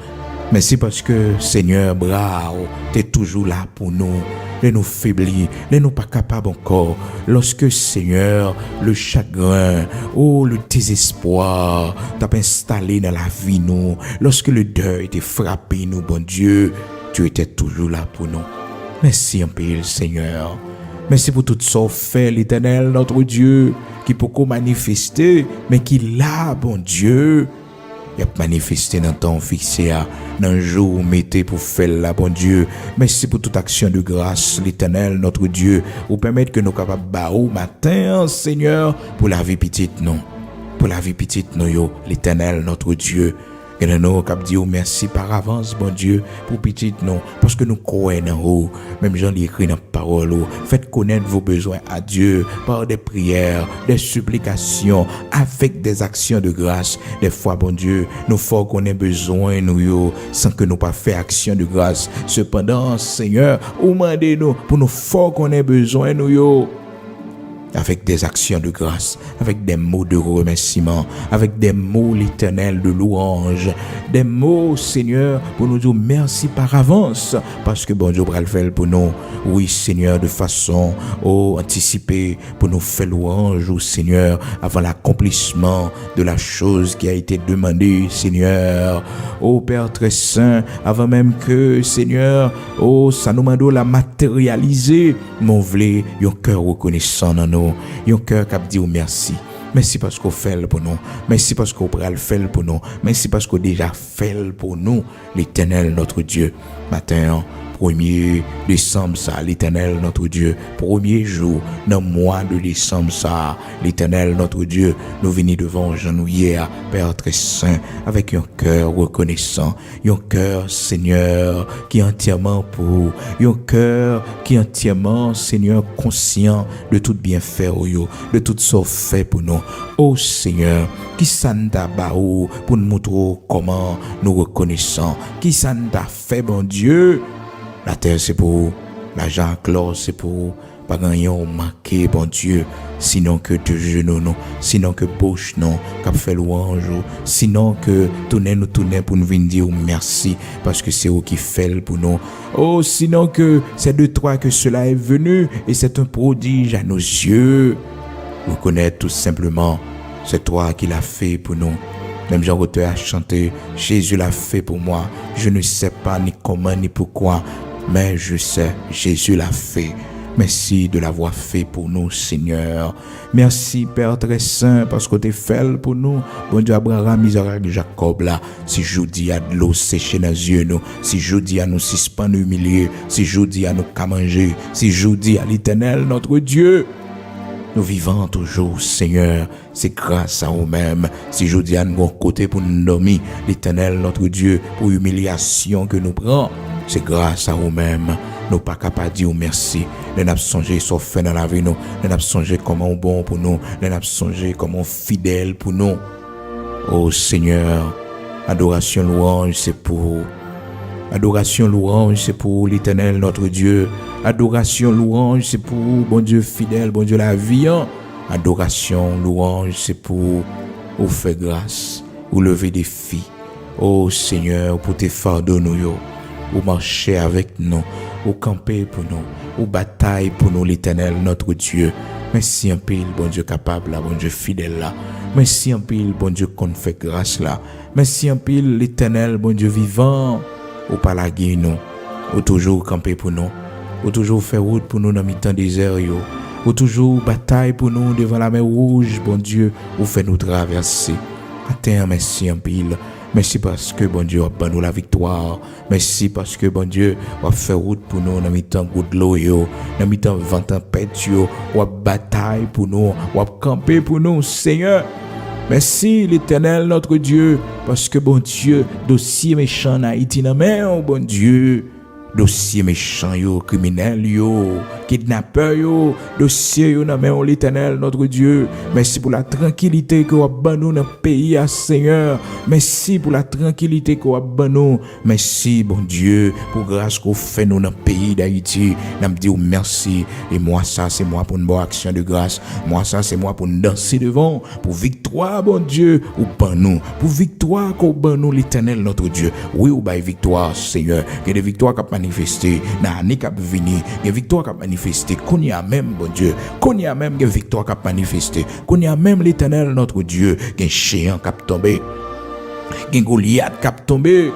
Merci parce que, Seigneur, bravo, tu es toujours là pour nous. Les nous faiblis, les nous pas capables encore. Lorsque, Seigneur, le chagrin, le désespoir t'a installé dans la vie, nous. Lorsque le deuil t'a frappé, nous, bon Dieu, tu étais toujours là pour nous. Merci un peu, Seigneur. Merci pour tout ça fait, l'Éternel, notre Dieu, qui peut manifester, mais qui là, bon Dieu, il a manifesté dans le temps fixé, dans le jour où mettez pour faire là, bon Dieu. Merci pour toute action de grâce, l'Éternel, notre Dieu, pour permettre que nous capables au matin, Seigneur, pour la vie petite, non. Pour la vie petite, nous, l'Éternel, notre Dieu. Et nous cap dire merci par avance, bon Dieu, pour petite non, parce que nous croyons, même Jean l'écrit dans la parole, faites connaître vos besoins à Dieu par des prières, des supplications, avec des actions de grâce. Des fois, bon Dieu, nous faut qu'on ait besoin, nous, sans que nous pas fait action de grâce. Cependant, Seigneur, demandez-nous pour nous faut qu'on ait besoin, nous, avec des actions de grâce, avec des mots de remerciement, avec des mots l'Éternel de louange, des mots, Seigneur, pour nous dire merci par avance, parce que bon Dieu va le faire pour nous. Oui, Seigneur, de façon anticipée, pour nous faire louange, Seigneur, avant l'accomplissement de la chose qui a été demandée, Seigneur. Père très saint, avant même que, Seigneur, ça nous demande la matérialiser, mon vle, un cœur reconnaissant dans nous. Un cœur qui dit merci. Merci parce qu'on fait pour nous. Merci parce qu'on pourra le faire pour nous. Merci parce qu'on déjà fait pour nous, l'Éternel, notre Dieu. Matin, 1er décembre, ça, l'Éternel, notre Dieu. 1er jour, dans le mois de décembre, ça, l'Éternel, notre Dieu. Nous venons devant nous hier, Père très saint, avec un cœur reconnaissant. Un cœur, Seigneur, qui est entièrement pour. Un cœur qui est entièrement, Seigneur, conscient de tout bienfait, de tout ce fait pour nous. Oh Seigneur, qui s'en t'a pour nous montrer comment nous reconnaissons. Qui s'en t'a fait, bon Dieu. La terre c'est pour, l'argent clos c'est pour, pas gagner ou manquer, bon Dieu, sinon que de genoux non, sinon que bouche non, qu'a fait louange, sinon que tourner pour nous venir dire merci, parce que c'est vous qui fait pour nous. Oh, sinon que c'est de toi que cela est venu, et c'est un prodige à nos yeux. Nous connaissons tout simplement, c'est toi qui l'as fait pour nous. Même Jean-Roteur a chanté, Jésus l'a fait pour moi, je ne sais pas ni comment ni pourquoi, mais je sais, Jésus l'a fait. Merci de l'avoir fait pour nous, Seigneur. Merci, Père très saint, parce que tu es fait pour nous. Bon Dieu, Abraham, Isaac, Jacob, là. Si je dis à de l'eau séchée dans les yeux, nous. Si je dis à nous suspendre au milieu. Si je dis à nous qu'à manger. Si je dis à l'Éternel, notre Dieu. Nous vivons toujours, Seigneur, c'est grâce à nous-mêmes. Si je dis à nous côté pour nous nommer, l'Éternel, notre Dieu, pour l'humiliation que nous prenons, c'est grâce à nous-mêmes. Nous pas capables de dire merci. Nous n'avons songé sur fait dans la vie, nous n'avons songé comment on bon pour nous. Nous n'avons songé comment fidèle pour nous. Oh Seigneur, adoration, louange, c'est pour. Adoration, louange, c'est pour l'Éternel, notre Dieu. Adoration, louange, c'est pour bon Dieu fidèle, bon Dieu la vie. Adoration, louange, c'est pour vous faire grâce, vous lever des filles. Oh Seigneur, pour tes fardeaux, nous, vous marcher avec nous, vous camper pour nous, vous bataille pour nous, l'Éternel, notre Dieu. Merci un peu, bon Dieu capable, là, bon Dieu fidèle là. Merci un peu, bon Dieu qu'on fait grâce là. Merci un peu, l'Éternel, bon Dieu vivant. Ou pas la guerre nous, ou toujours camper pour nous, ou toujours faire route pour nous dans le temps désert, ou toujours bataille pour nous devant la mer rouge, bon Dieu, ou fait nous traverser. Attends, merci en pile. Merci parce que bon Dieu a nous la victoire. Merci parce que bon Dieu a fait route pour nous dans le temps de l'eau, dans le temps vent tempête, ou a bataille pour nous, ou a camper pour nous, Seigneur. Merci l'Éternel notre Dieu, parce que bon Dieu, dossier méchant en Haïti, non mais bon Dieu, dossier méchant yo, criminel yo, kidnappeur yo, dossier yo dans main l'Éternel notre Dieu. Merci pour la tranquillité que vous avez nous dans le pays, Seigneur. Merci pour la tranquillité que vous avez nous. Merci, bon Dieu, pour grâce que vous faites nous dans le pays d'Haïti. Nous me disons merci. Et moi, ça, c'est moi pour une bonne action de grâce. Moi, ça, c'est moi pour nous danser devant. Pour victoire, bon Dieu, ou pas nous. Pour victoire qu'on ban nous, l'Éternel notre Dieu. Oui, ou bail victoire, Seigneur. Il y a des victoires qui ont manifesté. Dans l'année qui a venu, il y a des victoires qui ont manifesté. Qu'on y a même, bon Dieu. Qu'on y a même des victoires qui ont manifesté. Qu'on y a même l'Éternel notre Dieu. Il y a un géant qui a tombé. Il y a un Goliath qui a tombé.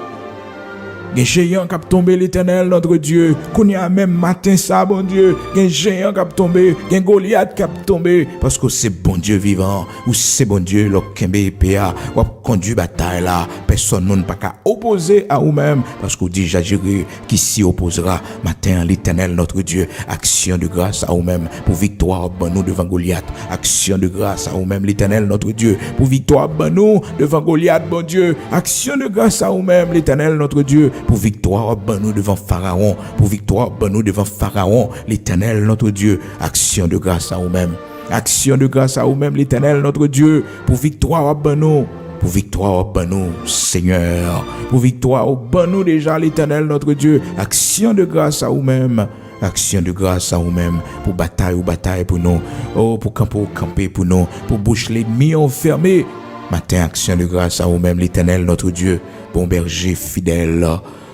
Il y a un géant qui a tombé, l'Éternel notre Dieu. Qu'on y a même matin ça, bon Dieu. Il y a un géant qui a tombé. Il y a un Goliath qui a tombé. Parce que c'est bon Dieu vivant. Ou c'est bon Dieu, le Kembe PA. Ou a conduit bataille là. Personne n'a pas qu'à opposer à vous-même. Parce que déjà juré qui s'y opposera. Matin, l'Éternel notre Dieu. Action de grâce à vous-même. Pour victoire, ben nous devant Goliath. Action de grâce à vous-même, l'Éternel notre Dieu. Pour victoire, ben nous devant Goliath, bon Dieu. Action de grâce à vous-même, l'Éternel notre Dieu. Pour victoire, ben nous devant Pharaon. Pour victoire, ben nous devant Pharaon, l'Éternel notre Dieu. Action de grâce à vous-même. Action de grâce à vous-même, l'Éternel notre Dieu. Pour victoire, ben nous. Pour victoire, ben nous, Seigneur. Pour victoire, ben nous déjà, l'Éternel notre Dieu. Action de grâce à vous-même. Action de grâce à vous-même. Pour bataille ou bataille pour nous. Oh, pour camper pour nous. Pour boucher l'ennemi enfermé. Matin, action de grâce à vous-même, l'Éternel notre Dieu. Bon berger fidèle,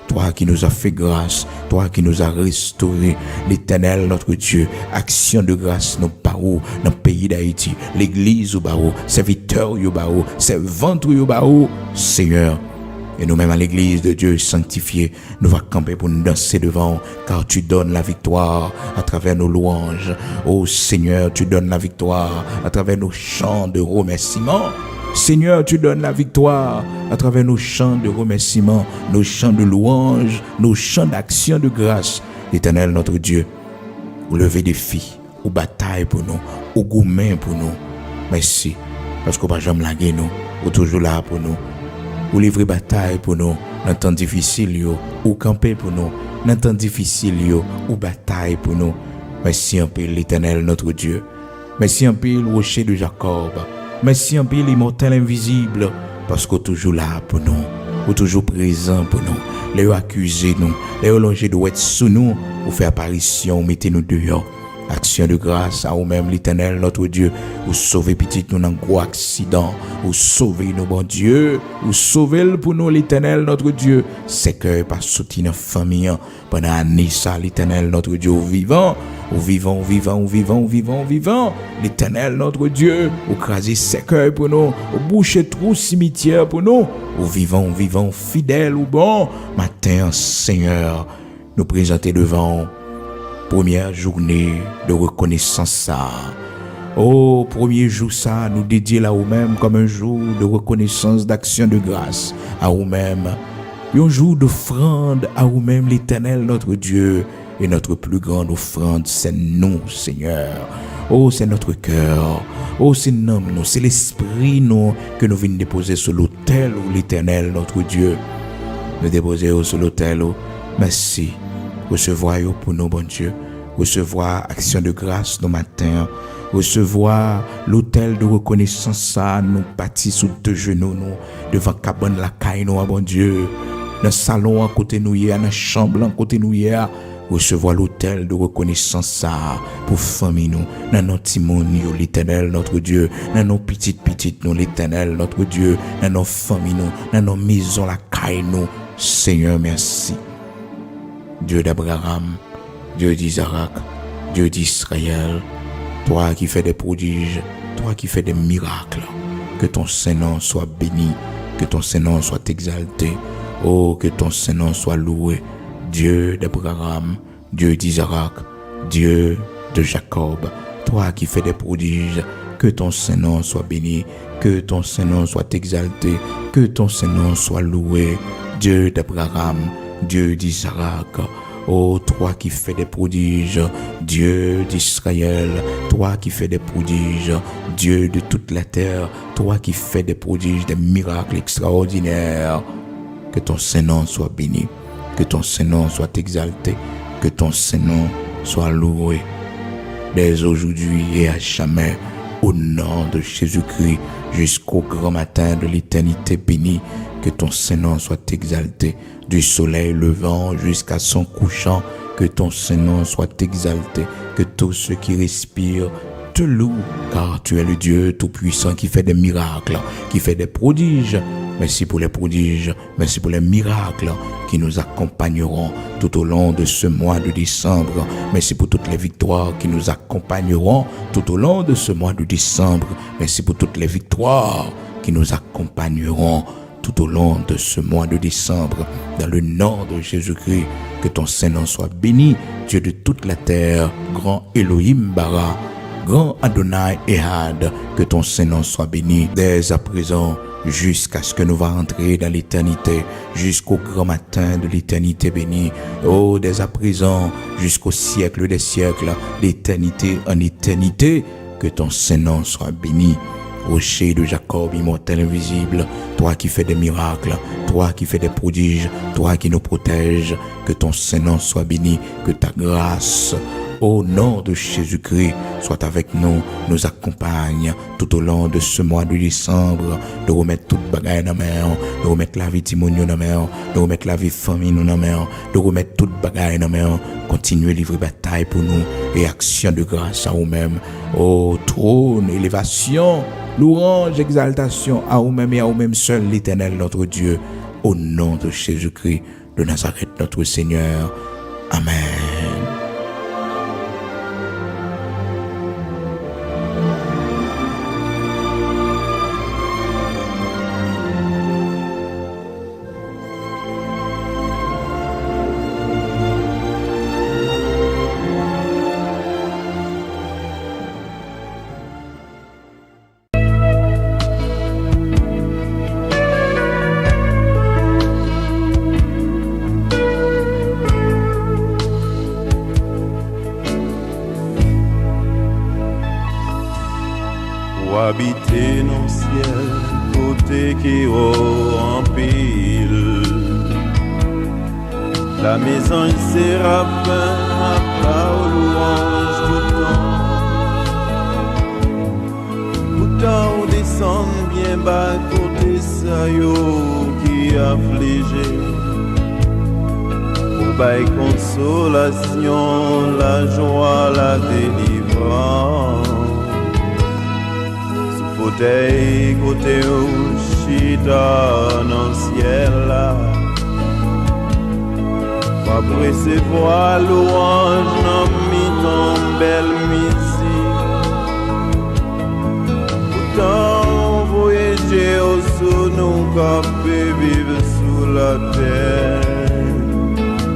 toi qui nous as fait grâce, toi qui nous as restauré, l'Éternel notre Dieu. Action de grâce, nos barreaux, dans le pays d'Haïti, l'église au barreau, serviteur au barreau, servante au barreau, Seigneur. Et nous-mêmes à l'église de Dieu sanctifiée, nous va camper pour nous danser devant, car tu donnes la victoire à travers nos louanges. Oh Seigneur, tu donnes la victoire à travers nos chants de remerciement. Seigneur, tu donnes la victoire à travers nos chants de remerciement, nos chants de louange, nos chants d'action de grâce. L'Éternel notre Dieu, vous levez des défis, ou bataille pour nous, ou gourmet pour nous. Merci, parce qu'on va jamais laguer nous, ou toujours là pour nous. Ou livrer bataille pour nous, dans temps difficile, ou camper pour nous, dans temps difficile, ou bataille pour nous. Merci un peu l'Éternel notre Dieu. Merci un peu le rocher de Jacob. Merci un peu l'immortel invisible, parce qu'on est toujours là pour nous, ou toujours présent pour nous. Les accusés nous, les longés doivent être sous nous, ou faire apparition, mettez-nous dehors. Action de grâce à vous-même, l'Éternel, notre Dieu. Ou sauver petit nous dans un gros accident. Ou sauver nous, bon Dieu. Ou sauver pour nous, l'Éternel, notre Dieu. C'est que pas soutenir notre famille. Pendant l'année, ça, l'Éternel, notre Dieu, vivant. Ou vivant, vivant, ou vivant, ou vivant, ou vivant. L'Éternel, notre Dieu. Ou craser cercueil pour nous. Ou boucher trou cimetière pour nous. Ou vivant, vivant, fidèle ou bon. Matin, Seigneur, nous présenter devant. Première journée de reconnaissance ça. Oh, premier jour ça, nous dédier là vous-même comme un jour de reconnaissance, d'action de grâce à vous-même. Un jour d'offrande à vous-même, l'Éternel, notre Dieu. Et notre plus grande offrande, c'est nous, Seigneur. Oh, c'est notre cœur. Oh, c'est nous, c'est l'esprit, nous, que nous venons déposer sur l'autel, où l'Éternel, notre Dieu. Nous déposer sur l'autel, où. Merci. Recevoir pour nous, bon Dieu. Recevoir action de grâce nos matins. Recevoir l'autel de reconnaissance, ça, nous bâtis sous deux genoux, nous, devant cabane la caille, nous, bon Dieu. Dans le salon à côté nous, dans la chambre à côté nous, recevoir l'autel de reconnaissance, ça, pour famille, nous, dans nos petits monde, l'Éternel, notre Dieu, dans nos petites, nous, l'Éternel, notre Dieu, dans nos familles, nous, dans nos maisons, la caille, nous. Seigneur, merci. Dieu d'Abraham, Dieu d'Isaac, Dieu d'Israël, toi qui fais des prodiges, toi qui fais des miracles, que ton Saint-Nom soit béni, que ton Saint-Nom soit exalté, oh, que ton Saint-Nom soit loué, Dieu d'Abraham, Dieu d'Isaac, Dieu de Jacob, toi qui fais des prodiges, que ton Saint-Nom soit béni, que ton Saint-Nom soit exalté, que ton Saint-Nom soit loué, Dieu d'Abraham, Dieu d'Isaac, oh, toi qui fais des prodiges, Dieu d'Israël, toi qui fais des prodiges, Dieu de toute la terre, toi qui fais des prodiges, des miracles extraordinaires, que ton Saint-Nom soit béni, Que ton Saint-Nom soit exalté, que ton Saint-Nom soit loué dès aujourd'hui et à jamais, au nom de Jésus-Christ, jusqu'au grand matin de l'éternité bénie. Que ton Saint-Nom soit exalté, du soleil levant jusqu'à son couchant. Que ton Saint-Nom soit exalté, que tous ceux qui respirent te louent, car tu es le Dieu Tout-Puissant qui fait des miracles, qui fait des prodiges. Merci pour les prodiges, merci pour les miracles qui nous accompagneront tout au long de ce mois de décembre. Merci pour toutes les victoires qui nous accompagneront tout au long de ce mois de décembre. Merci pour toutes les victoires qui nous accompagneront tout au long de ce mois de décembre. Dans le nom de Jésus-Christ, que ton Saint-Nom soit béni, Dieu de toute la terre, grand Elohim Bara, grand Adonai Ehad, que ton Saint-Nom soit béni dès à présent, jusqu'à ce que nous va entrer dans l'éternité, jusqu'au grand matin de l'éternité bénie. Oh, dès à présent, jusqu'au siècle des siècles, d'éternité en éternité, que ton Saint-Nom soit béni. Rocher de Jacob, immortel invisible, toi qui fais des miracles, toi qui fais des prodiges, toi qui nous protèges, que ton Saint-Nom soit béni, que ta grâce, au nom de Jésus-Christ, soit avec nous, nous accompagne tout au long de ce mois de décembre, de remettre toute bagaille dans la main, de remettre la vie Timonio dans la main, de remettre la vie famille dans la main, de remettre toute bagaille dans la main, continuer à livrer bataille pour nous et action de grâce à vous-même. Ô trône, élévation, louange, exaltation à vous-même et à vous-même seul, l'Éternel notre Dieu, au nom de Jésus-Christ de Nazareth notre Seigneur. Amen. Habiter dans le ciel, côté qui haut en pile. La maison il séraphin, à part louange tout temps. Pourtant on descend bien bas, côté ça yo qui affligé. Pour bail consolation, la joie, la délivrance. Côté où chita dans le ciel là, pas recevoir louange dans mi-temps belle musique. Pourtant voyager au sous nous capés vivre sous la terre.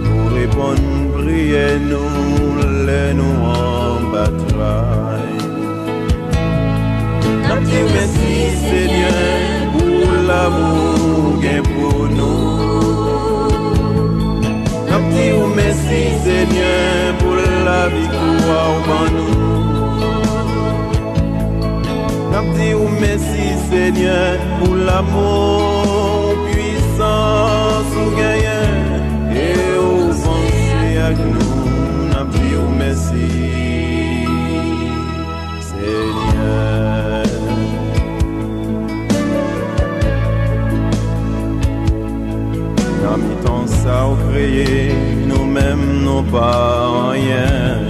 Pour répondre prier nous les nous en bataille. Merci Seigneur pour l'amour qu'il pour nous. Merci Seigneur pour la victoire en nous. Merci Seigneur pour l'amour puissance ou gagnant et au pensée avec nous. Merci Seigneur. Temps ça au créé, nous-mêmes nous pas rien.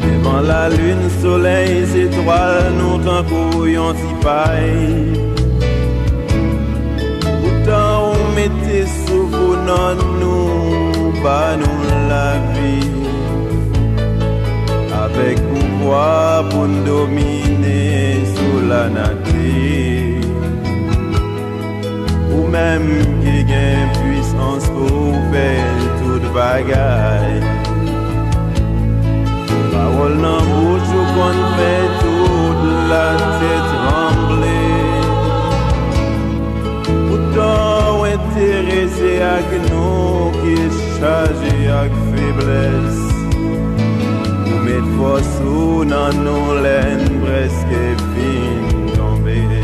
Devant la lune, soleil, étoiles, nous t'en couillons si paille. Pourtant on mettait sous vos noms, nous, pas nous la vie. Avec pouvoir pour nous dominer sous la nature. Ou même qui gagne puissance pour faire toute bagaille. Parole dans bouche ou qu'on fait toute la tête trembler. Pourtant intéressé avec nous qui est chargé avec faiblesse. Nous mettre force ou dans nos laines presque fines tombées.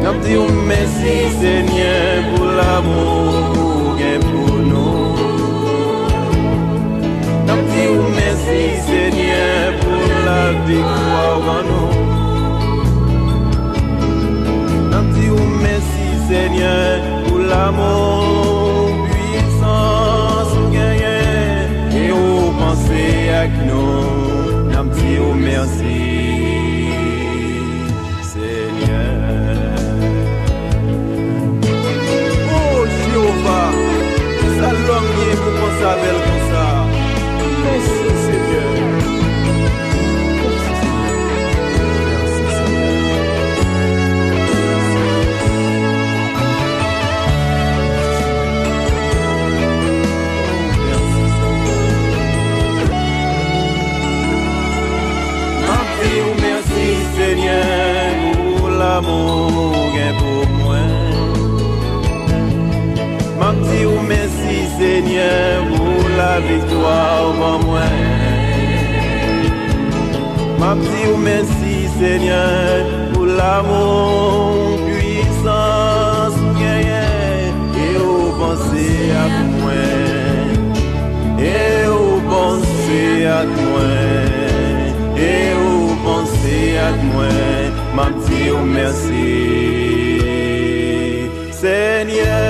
N'a dit merci Seigneur pour l'amour gain pour nous. N'a dit merci Seigneur pour la victoire en nous. N'a dit merci Seigneur pour l'amour puissance gain et au penser avec nous. N'a dit merci Seigneur. Ça l'homme qui est pour qu'on s'appelle comme ça. Merci Seigneur. Merci Seigneur. Merci Seigneur pour l'amour gain pour moi. M'a dit merci Seigneur pour la victoire pour moi. M'a dit merci Seigneur pour l'amour puissance et au penser à moi. Et au penser à moi. Et au penser à moi. M'a dit merci Seigneur.